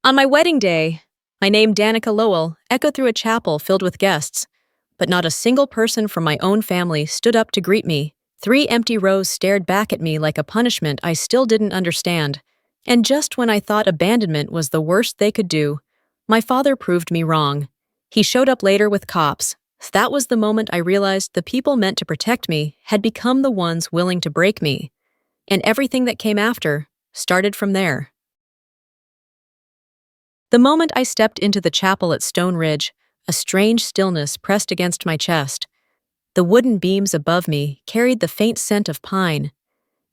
On my wedding day, my name Danica Lowell echoed through a chapel filled with guests, but not a single person from my own family stood up to greet me. 3 empty rows stared back at me like a punishment I still didn't understand. And just when I thought abandonment was the worst they could do, my father proved me wrong. He showed up later with cops. That was the moment I realized the people meant to protect me had become the ones willing to break me. And everything that came after started from there. The moment I stepped into the chapel at Stone Ridge, a strange stillness pressed against my chest. The wooden beams above me carried the faint scent of pine,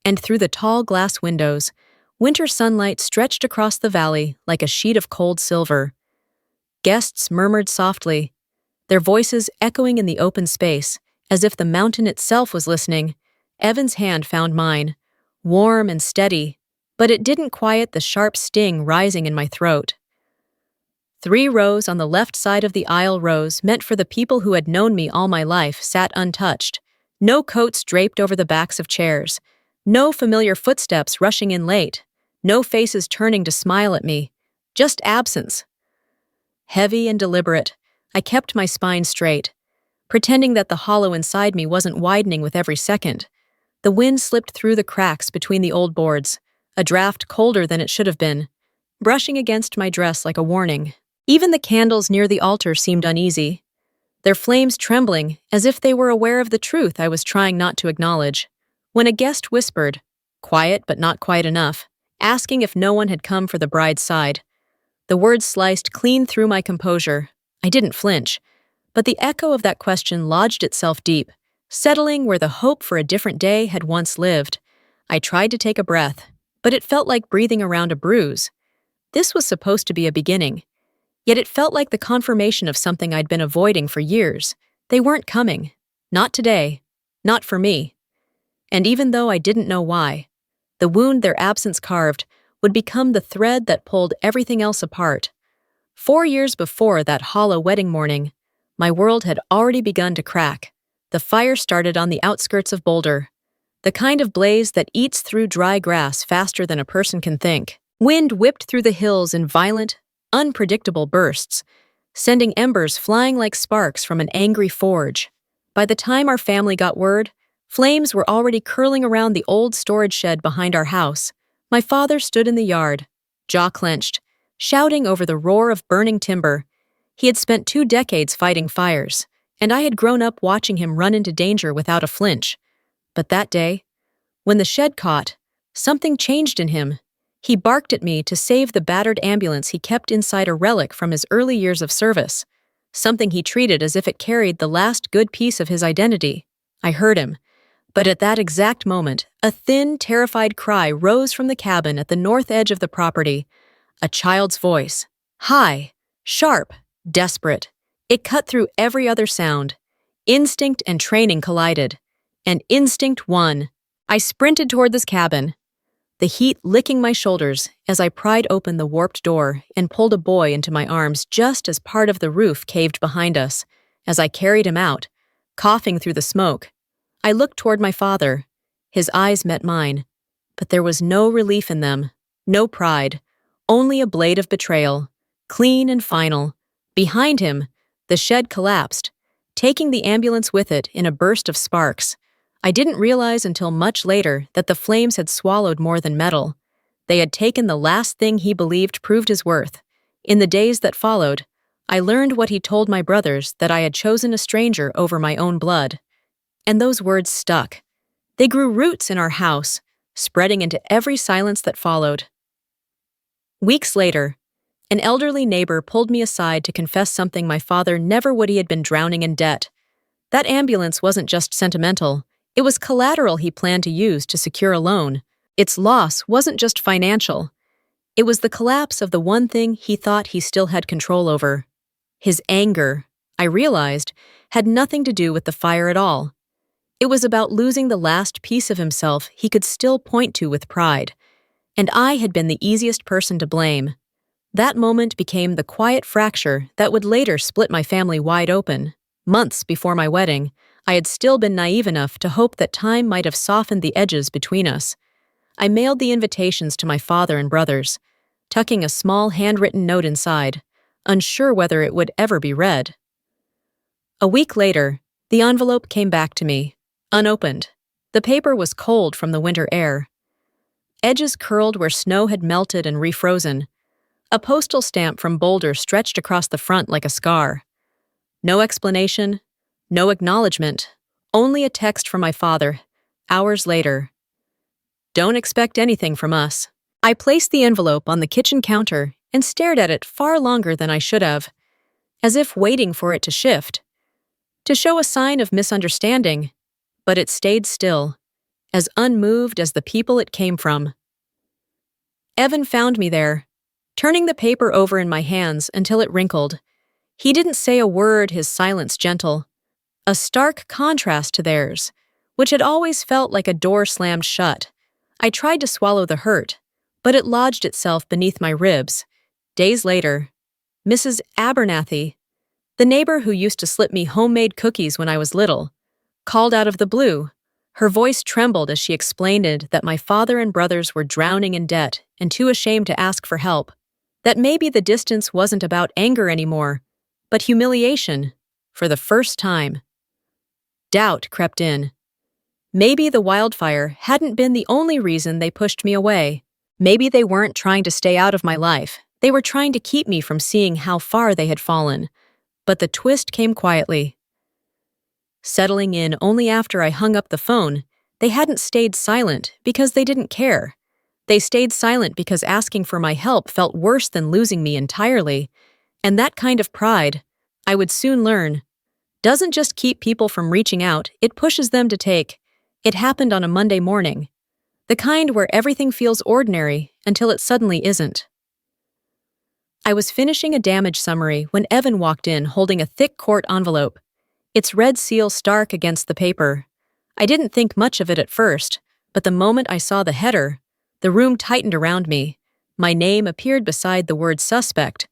and through the tall glass windows, winter sunlight stretched across the valley like a sheet of cold silver. Guests murmured softly, their voices echoing in the open space, as if the mountain itself was listening. Evan's hand found mine, warm and steady, but it didn't quiet the sharp sting rising in my throat. 3 rows on the left side of the aisle rows meant for the people who had known me all my life sat untouched. No coats draped over the backs of chairs. No familiar footsteps rushing in late. No faces turning to smile at me. Just absence. Heavy and deliberate, I kept my spine straight, pretending that the hollow inside me wasn't widening with every second. The wind slipped through the cracks between the old boards, a draft colder than it should have been, brushing against my dress like a warning. Even the candles near the altar seemed uneasy, their flames trembling as if they were aware of the truth I was trying not to acknowledge. When a guest whispered, quiet but not quite enough, asking if no one had come for the bride's side, the words sliced clean through my composure. I didn't flinch, but the echo of that question lodged itself deep, settling where the hope for a different day had once lived. I tried to take a breath, but it felt like breathing around a bruise. This was supposed to be a beginning. Yet it felt like the confirmation of something I'd been avoiding for years. They weren't coming. Not today. Not for me. And even though I didn't know why, the wound their absence carved would become the thread that pulled everything else apart. 4 years before that hollow wedding morning, my world had already begun to crack. The fire started on the outskirts of Boulder, the kind of blaze that eats through dry grass faster than a person can think. Wind whipped through the hills in violent, unpredictable bursts, sending embers flying like sparks from an angry forge. By the time our family got word, flames were already curling around the old storage shed behind our house. My father stood in the yard, jaw clenched, shouting over the roar of burning timber. He had spent 2 decades fighting fires, and I had grown up watching him run into danger without a flinch. But that day, when the shed caught, something changed in him. He barked at me to save the battered ambulance he kept inside a relic from his early years of service, something he treated as if it carried the last good piece of his identity. I heard him, but at that exact moment, a thin, terrified cry rose from the cabin at the north edge of the property, a child's voice. High, sharp, desperate. It cut through every other sound. Instinct and training collided, and instinct won. I sprinted toward this cabin, the heat licking my shoulders as I pried open the warped door and pulled a boy into my arms just as part of the roof caved behind us. As I carried him out, coughing through the smoke, I looked toward my father. His eyes met mine, but there was no relief in them, no pride, only a blade of betrayal, clean and final. Behind him, the shed collapsed, taking the ambulance with it in a burst of sparks. I didn't realize until much later that the flames had swallowed more than metal. They had taken the last thing he believed proved his worth. In the days that followed, I learned what he told my brothers, that I had chosen a stranger over my own blood. And those words stuck. They grew roots in our house, spreading into every silence that followed. Weeks later, an elderly neighbor pulled me aside to confess something my father never would. He had been drowning in debt. That ambulance wasn't just sentimental. It was collateral he planned to use to secure a loan. Its loss wasn't just financial. It was the collapse of the one thing he thought he still had control over. His anger, I realized, had nothing to do with the fire at all. It was about losing the last piece of himself he could still point to with pride. And I had been the easiest person to blame. That moment became the quiet fracture that would later split my family wide open. Months before my wedding, I had still been naive enough to hope that time might have softened the edges between us. I mailed the invitations to my father and brothers. tucking a small handwritten note inside, unsure whether it would ever be read. A week later, the envelope came back to me, unopened. The paper was cold from the winter air. Edges curled where snow had melted and refrozen. A postal stamp from Boulder stretched across the front like a scar. No explanation, no acknowledgement, only a text from my father, hours later. "Don't expect anything from us." I placed the envelope on the kitchen counter and stared at it far longer than I should have, as if waiting for it to shift, to show a sign of misunderstanding, but it stayed still, as unmoved as the people it came from. Evan found me there, turning the paper over in my hands until it wrinkled. He didn't say a word, his silence gentle, a stark contrast to theirs, which had always felt like a door slammed shut. I tried to swallow the hurt, but it lodged itself beneath my ribs. Days later, Mrs. Abernathy, the neighbor who used to slip me homemade cookies when I was little, called out of the blue. Her voice trembled as she explained that my father and brothers were drowning in debt and too ashamed to ask for help, that maybe the distance wasn't about anger anymore, but humiliation, for the first time. Doubt crept in. Maybe the wildfire hadn't been the only reason they pushed me away. Maybe they weren't trying to stay out of my life. They were trying to keep me from seeing how far they had fallen. But the twist came quietly. Settling in only after I hung up the phone, they hadn't stayed silent because they didn't care. They stayed silent because asking for my help felt worse than losing me entirely. And that kind of pride, I would soon learn, doesn't just keep people from reaching out, it pushes them to take. It happened on a Monday morning. The kind where everything feels ordinary until it suddenly isn't. I was finishing a damage summary when Evan walked in holding a thick court envelope, its red seal stark against the paper. I didn't think much of it at first, but the moment I saw the header, the room tightened around me. My name appeared beside the word suspect,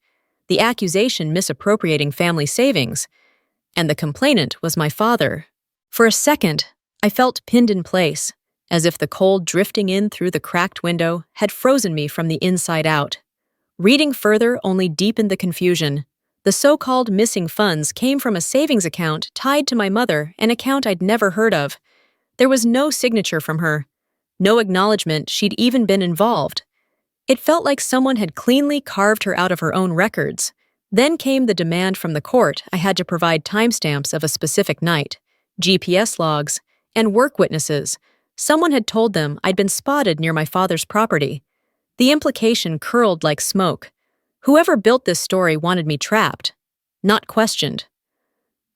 the accusation misappropriating family savings, and the complainant was my father. For a second, I felt pinned in place, as if the cold drifting in through the cracked window had frozen me from the inside out. Reading further only deepened the confusion. The so-called missing funds came from a savings account tied to my mother, an account I'd never heard of. There was no signature from her, no acknowledgement she'd even been involved. It felt like someone had cleanly carved her out of her own records. Then came the demand from the court I had to provide timestamps of a specific night, GPS logs, and work witnesses. Someone had told them I'd been spotted near my father's property. The implication curled like smoke. Whoever built this story wanted me trapped, not questioned.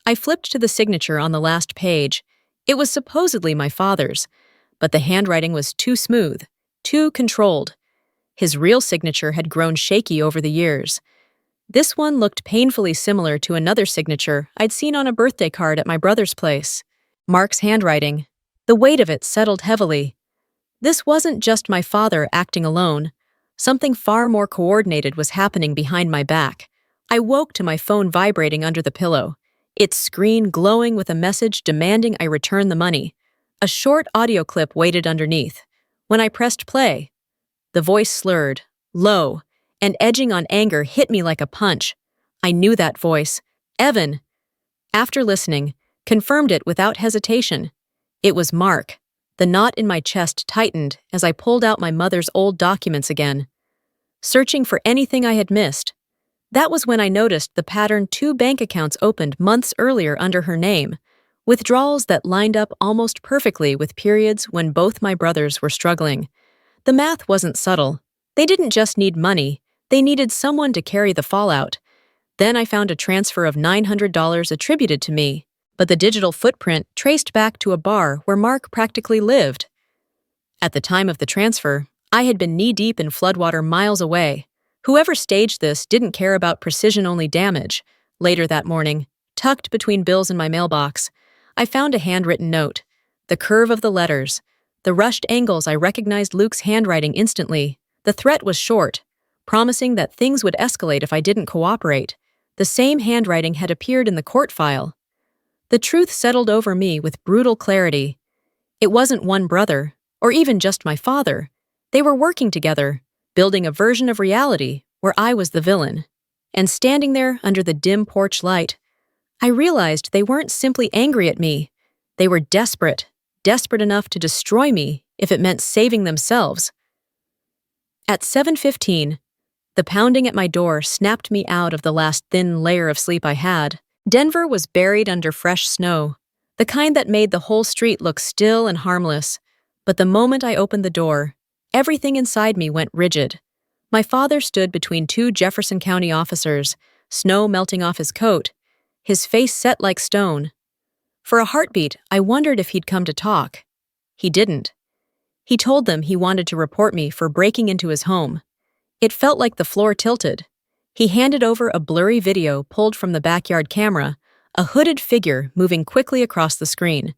I flipped to the signature on the last page. It was supposedly my father's, but the handwriting was too smooth, too controlled. His real signature had grown shaky over the years. This one looked painfully similar to another signature I'd seen on a birthday card at my brother's place. Mark's handwriting. The weight of it settled heavily. This wasn't just my father acting alone. Something far more coordinated was happening behind my back. I woke to my phone vibrating under the pillow, its screen glowing with a message demanding I return the money. A short audio clip waited underneath. When I pressed play, the voice slurred, low, and edging on anger hit me like a punch. I knew that voice. Evan. After listening, confirmed it without hesitation. It was Mark. The knot in my chest tightened as I pulled out my mother's old documents again, searching for anything I had missed. That was when I noticed the pattern 2 bank accounts opened months earlier under her name, withdrawals that lined up almost perfectly with periods when both my brothers were struggling. The math wasn't subtle. They didn't just need money, they needed someone to carry the fallout. Then I found a transfer of $900 attributed to me, but the digital footprint traced back to a bar where Mark practically lived. At the time of the transfer, I had been knee-deep in floodwater miles away. Whoever staged this didn't care about precision-only damage. Later that morning, tucked between bills in my mailbox, I found a handwritten note. The curve of the letters, the rushed angles, I recognized Luke's handwriting instantly. The threat was short, promising that things would escalate if I didn't cooperate. The same handwriting had appeared in the court file. The truth settled over me with brutal clarity. It wasn't one brother, or even just my father. They were working together, building a version of reality where I was the villain. And standing there under the dim porch light, I realized they weren't simply angry at me. They were desperate enough to destroy me if it meant saving themselves. At 7:15, the pounding at my door snapped me out of the last thin layer of sleep I had. Denver was buried under fresh snow, the kind that made the whole street look still and harmless. But the moment I opened the door, everything inside me went rigid. My father stood between two Jefferson County officers, snow melting off his coat, his face set like stone. For a heartbeat, I wondered if he'd come to talk. He didn't. He told them he wanted to report me for breaking into his home. It felt like the floor tilted. He handed over a blurry video pulled from the backyard camera, a hooded figure moving quickly across the screen,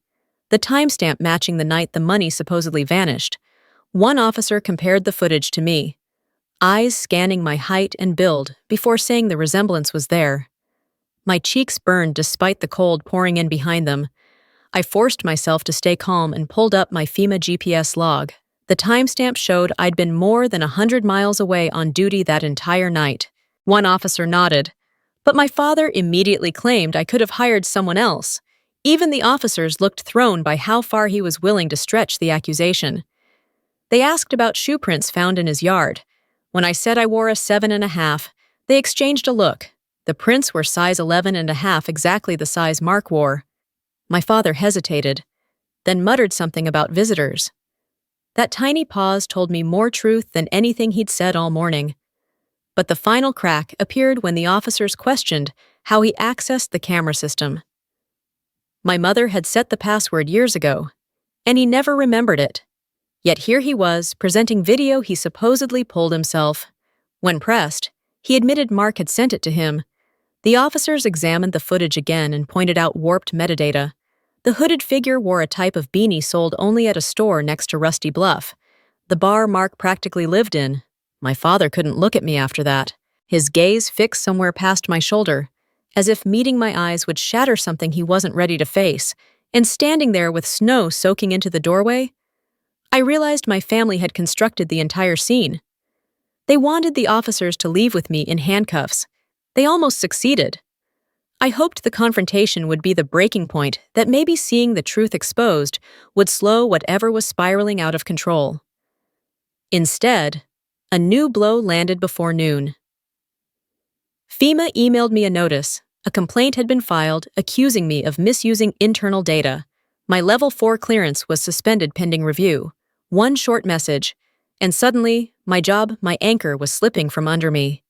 the timestamp matching the night the money supposedly vanished. One officer compared the footage to me, eyes scanning my height and build before saying the resemblance was there. My cheeks burned despite the cold pouring in behind them. I forced myself to stay calm and pulled up my FEMA GPS log. The timestamp showed I'd been more than 100 miles away on duty that entire night. One officer nodded, but my father immediately claimed I could have hired someone else. Even the officers looked thrown by how far he was willing to stretch the accusation. They asked about shoe prints found in his yard. When I said I wore a 7.5, they exchanged a look. The prints were size 11.5, exactly the size Mark wore. My father hesitated, then muttered something about visitors. That tiny pause told me more truth than anything he'd said all morning. But the final crack appeared when the officers questioned how he accessed the camera system. My mother had set the password years ago, and he never remembered it. Yet here he was, presenting video he supposedly pulled himself. When pressed, he admitted Mark had sent it to him. The officers examined the footage again and pointed out warped metadata. The hooded figure wore a type of beanie sold only at a store next to Rusty Bluff, the bar Mark practically lived in. My father couldn't look at me after that, his gaze fixed somewhere past my shoulder, as if meeting my eyes would shatter something he wasn't ready to face. And standing there with snow soaking into the doorway, I realized my family had constructed the entire scene. They wanted the officers to leave with me in handcuffs. They almost succeeded. I hoped the confrontation would be the breaking point, that maybe seeing the truth exposed would slow whatever was spiraling out of control. Instead, a new blow landed before noon. FEMA emailed me a notice. A complaint had been filed accusing me of misusing internal data. My Level 4 clearance was suspended pending review. One short message, and suddenly, my job, my anchor, was slipping from under me.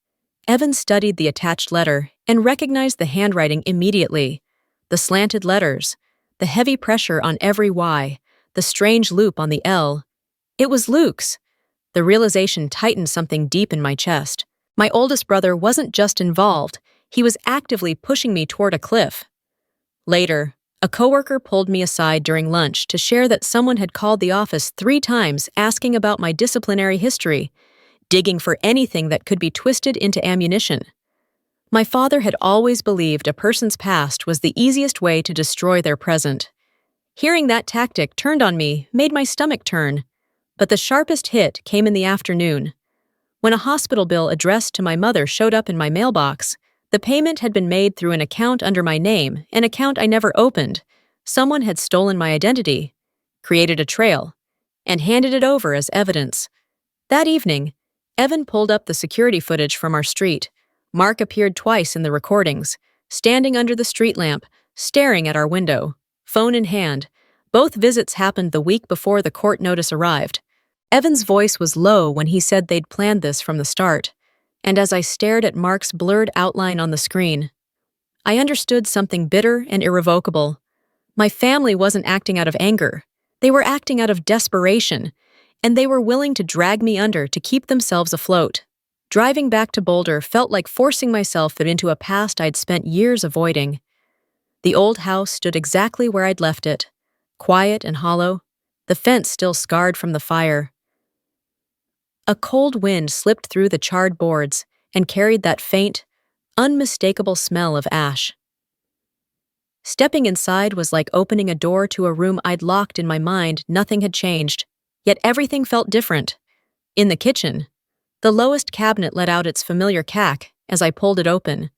Evan studied the attached letter and recognized the handwriting immediately. The slanted letters, the heavy pressure on every Y, the strange loop on the L. It was Luke's. The realization tightened something deep in my chest. My oldest brother wasn't just involved, he was actively pushing me toward a cliff. Later, a coworker pulled me aside during lunch to share that someone had called the office 3 times asking about my disciplinary history, digging for anything that could be twisted into ammunition. My father had always believed a person's past was the easiest way to destroy their present. Hearing that tactic turned on me made my stomach turn, but the sharpest hit came in the afternoon. When a hospital bill addressed to my mother showed up in my mailbox, the payment had been made through an account under my name, an account I never opened. Someone had stolen my identity, created a trail, and handed it over as evidence. That evening, Evan pulled up the security footage from our street. Mark appeared twice in the recordings, standing under the street lamp, staring at our window, phone in hand. Both visits happened the week before the court notice arrived. Evan's voice was low when he said they'd planned this from the start, and as I stared at Mark's blurred outline on the screen, I understood something bitter and irrevocable. My family wasn't acting out of anger. They were acting out of desperation, and they were willing to drag me under to keep themselves afloat. Driving back to Boulder felt like forcing myself into a past I'd spent years avoiding. The old house stood exactly where I'd left it, quiet and hollow, the fence still scarred from the fire. A cold wind slipped through the charred boards and carried that faint, unmistakable smell of ash. Stepping inside was like opening a door to a room I'd locked in my mind. Nothing had changed, yet everything felt different. In the kitchen, The lowest cabinet let out its familiar cack as I pulled it open.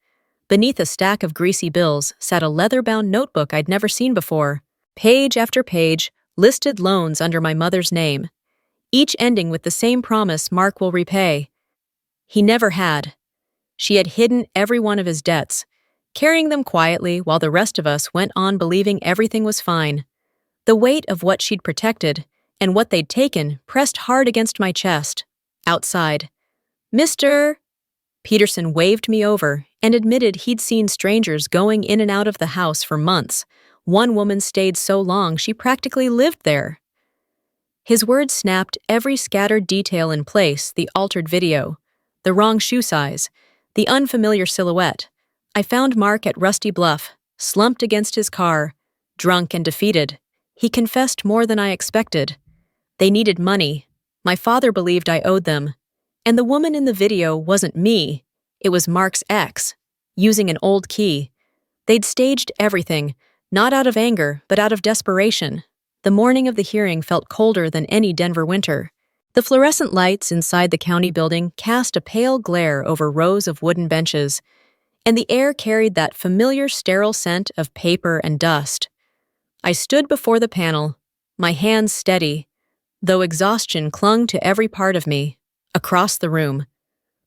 Beneath a stack of greasy bills sat a leather-bound notebook I'd never seen before. Page after page listed loans under my mother's name, each ending with the same promise Mark will repay. He never had. She had hidden every one of his debts, carrying them quietly while the rest of us went on believing everything was fine. The weight of what she'd protected and what they'd taken pressed hard against my chest. Outside, Mr. Peterson waved me over and admitted he'd seen strangers going in and out of the house for months. One woman stayed so long she practically lived there. His words snapped every scattered detail in place: the altered video, the wrong shoe size, the unfamiliar silhouette. I found Mark at Rusty Bluff, slumped against his car, drunk and defeated. He confessed more than I expected. They needed money. My father believed I owed them. And the woman in the video wasn't me. It was Mark's ex, using an old key. They'd staged everything, not out of anger, but out of desperation. The morning of the hearing felt colder than any Denver winter. The fluorescent lights inside the county building cast a pale glare over rows of wooden benches, and the air carried that familiar sterile scent of paper and dust. I stood before the panel, my hands steady, though exhaustion clung to every part of me. Across the room,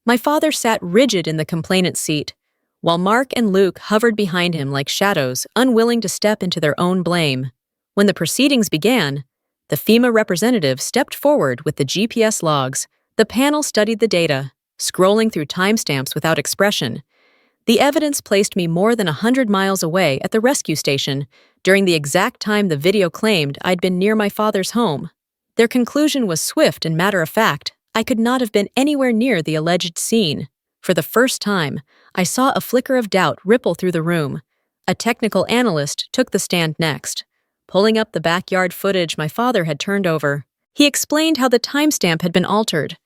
my father sat rigid in the complainant's seat, while Mark and Luke hovered behind him like shadows, unwilling to step into their own blame. When the proceedings began, the FEMA representative stepped forward with the GPS logs. The panel studied the data, scrolling through timestamps without expression. The evidence placed me more than 100 miles away at the rescue station during the exact time the video claimed I'd been near my father's home. Their conclusion was swift and matter-of-fact. I could not have been anywhere near the alleged scene. For the first time, I saw a flicker of doubt ripple through the room. A technical analyst took the stand next, pulling up the backyard footage my father had turned over. He explained how the timestamp had been altered,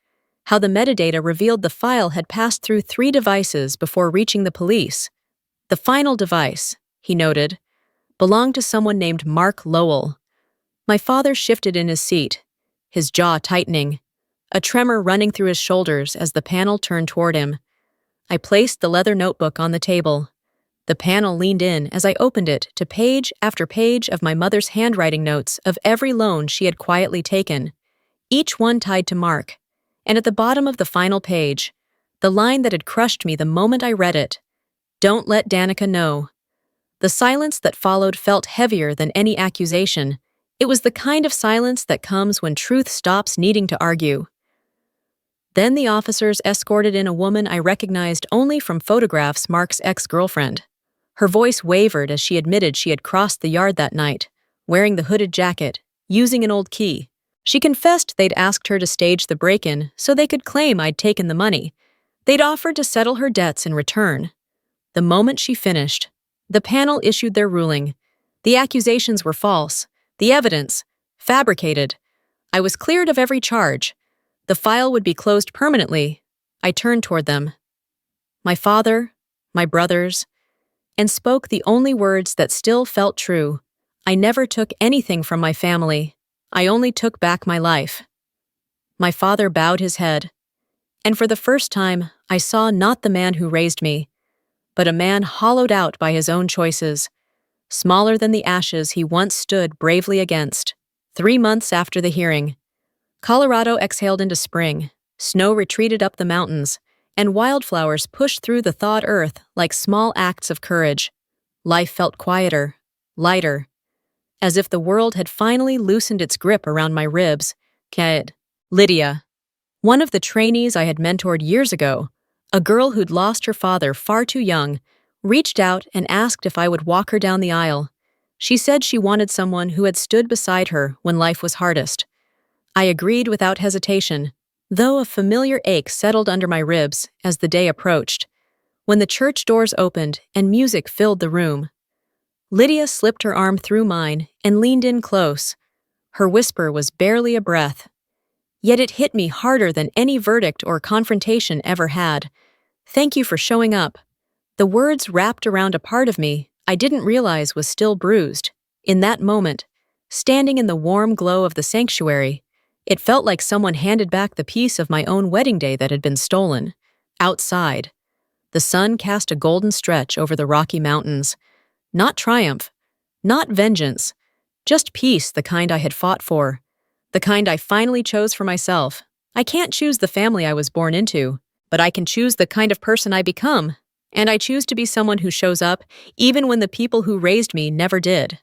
how the metadata revealed the file had passed through 3 devices before reaching the police. The final device, he noted, belonged to someone named Mark Lowell. My father shifted in his seat, his jaw tightening, a tremor running through his shoulders as the panel turned toward him. I placed the leather notebook on the table. The panel leaned in as I opened it to page after page of my mother's handwriting notes of every loan she had quietly taken, each one tied to Mark. And at the bottom of the final page, the line that had crushed me the moment I read it: "Don't let Danica know." The silence that followed felt heavier than any accusation. It was the kind of silence that comes when truth stops needing to argue. Then the officers escorted in a woman I recognized only from photographs: Mark's ex-girlfriend. Her voice wavered as she admitted she had crossed the yard that night, wearing the hooded jacket, using an old key. She confessed they'd asked her to stage the break-in so they could claim I'd taken the money. They'd offered to settle her debts in return. The moment she finished, the panel issued their ruling. The accusations were false. The evidence, fabricated. I was cleared of every charge. The file would be closed permanently. I turned toward them, my father, my brothers, and spoke the only words that still felt true. I never took anything from my family. I only took back my life. My father bowed his head, and for the first time, I saw not the man who raised me, but a man hollowed out by his own choices, smaller than the ashes he once stood bravely against. 3 months after the hearing, Colorado exhaled into spring, snow retreated up the mountains, and wildflowers pushed through the thawed earth like small acts of courage. Life felt quieter, lighter, as if the world had finally loosened its grip around my ribs. Lydia, one of the trainees I had mentored years ago, a girl who'd lost her father far too young, reached out and asked if I would walk her down the aisle. She said she wanted someone who had stood beside her when life was hardest. I agreed without hesitation, though a familiar ache settled under my ribs as the day approached. When the church doors opened and music filled the room, Lydia slipped her arm through mine and leaned in close. Her whisper was barely a breath, yet it hit me harder than any verdict or confrontation ever had. "Thank you for showing up." The words wrapped around a part of me I didn't realize was still bruised. In that moment, standing in the warm glow of the sanctuary, It felt like someone handed back the piece of my own wedding day that had been stolen. Outside, the sun cast a golden stretch over the Rocky Mountains. Not triumph, not vengeance, just peace, the kind I had fought for, the kind I finally chose for myself. I can't choose the family I was born into, but I can choose the kind of person I become, and I choose to be someone who shows up even when the people who raised me never did.